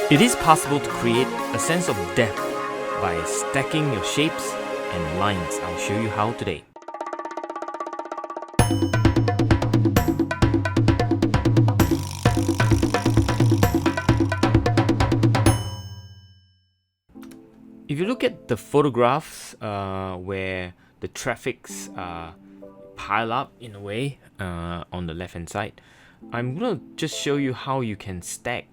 It is possible to create a sense of depth by stacking your shapes and lines. I'll show you how today. If you look at the photographs where the traffics pile up in a way on the left hand side, I'm going to just show you how you can stack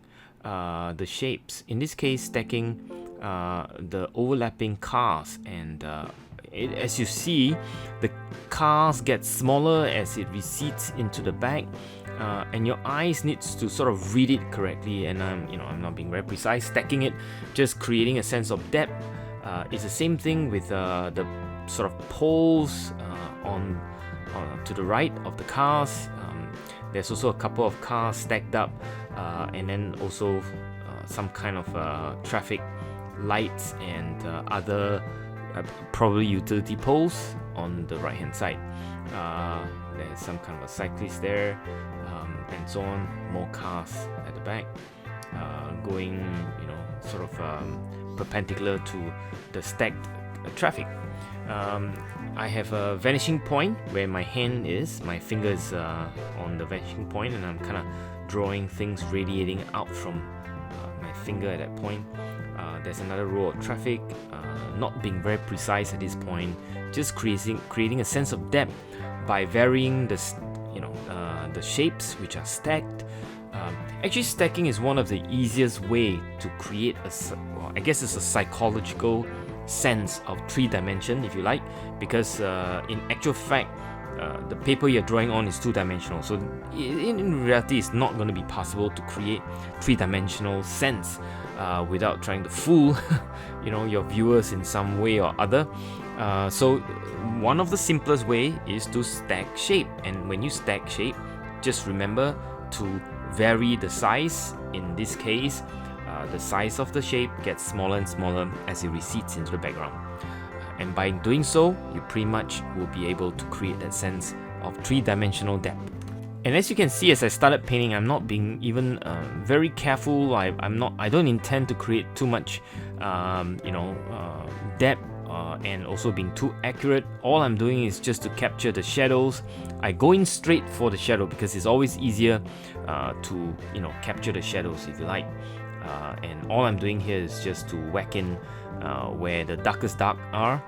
the shapes. In this case, stacking the overlapping cars, and as you see, the cars get smaller as it recedes into the back, and your eyes needs to sort of read it correctly. And I'm not being very precise. Stacking it, just creating a sense of depth. It's the same thing with the sort of poles on to the right of the cars. There's also a couple of cars stacked up, and then also some kind of traffic lights and other probably utility poles on the right hand side. There's some kind of a cyclist there, and so on. More cars at the back going, sort of perpendicular to the stacked traffic. I have a vanishing point where my hand is, my finger is on the vanishing point, and I'm kind of drawing things radiating out from my finger at that point. There's another row of traffic, not being very precise at this point, just creating a sense of depth by varying the shapes which are stacked. Actually, stacking is one of the easiest way to create I guess it's a psychological sense of 3-dimension, if you like, because in actual fact the paper you're drawing on is 2-dimensional, so in reality it's not going to be possible to create 3-dimensional sense without trying to fool your viewers in some way or other. So one of the simplest way is to stack shape, and when you stack shape, just remember to vary the size. In this case, the size of the shape gets smaller and smaller as it recedes into the background. And by doing so, you pretty much will be able to create that sense of 3-dimensional depth. And as you can see, as I started painting, I'm not being even very careful. I don't intend to create too much, depth and also being too accurate. All I'm doing is just to capture the shadows. I go in straight for the shadow because it's always easier to capture the shadows, if you like. And all I'm doing here is just to whack in where the darkest dark are,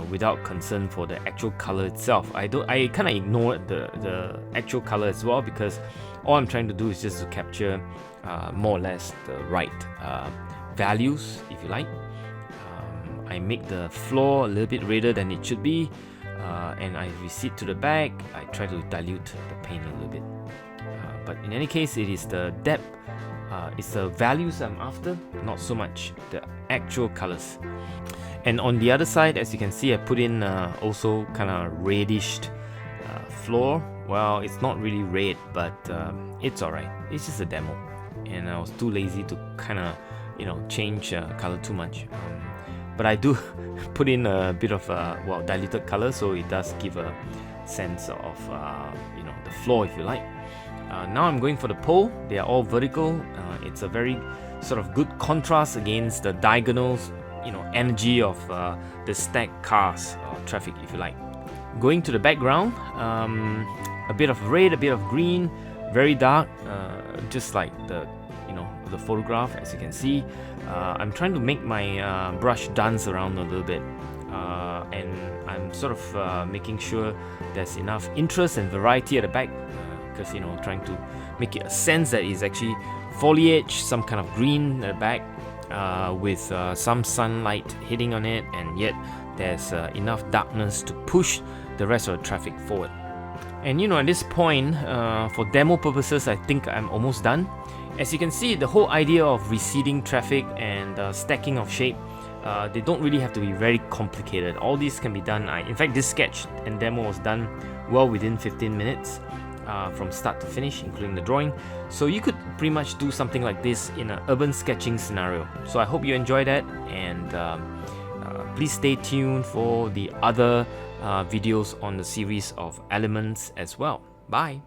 without concern for the actual color itself. I kind of ignore the actual color as well, because all I'm trying to do is just to capture more or less the right values, if you like. I make the floor a little bit redder than it should be, and I recede to the back. I try to dilute the paint a little bit, but in any case, it is the depth, it's the values I'm after, not so much the actual colors. And on the other side, as you can see, I put in also kind of reddish floor. Well, it's not really red, but it's alright. It's just a demo, and I was too lazy to kind of change color too much. But I do put in a bit of diluted color, so it does give a sense of the floor, if you like. Now I'm going for the pole. They are all vertical. It's a very sort of good contrast against the diagonals, energy of the stacked cars or traffic, if you like. Going to the background, a bit of red, a bit of green, very dark, just like the photograph, as you can see. I'm trying to make my brush dance around a little bit, and I'm sort of making sure there's enough interest and variety at the back, because trying to make it a sense that it's actually foliage, some kind of green at the back, with some sunlight hitting on it, and yet there's enough darkness to push the rest of the traffic forward. And at this point, for demo purposes, I think I'm almost done. As you can see, the whole idea of receding traffic and stacking of shape, they don't really have to be very complicated. All these can be done. In fact, this sketch and demo was done well within 15 minutes from start to finish, including the drawing. So you could pretty much do something like this in an urban sketching scenario. So I hope you enjoy that, and please stay tuned for the other videos on the series of elements as well. Bye!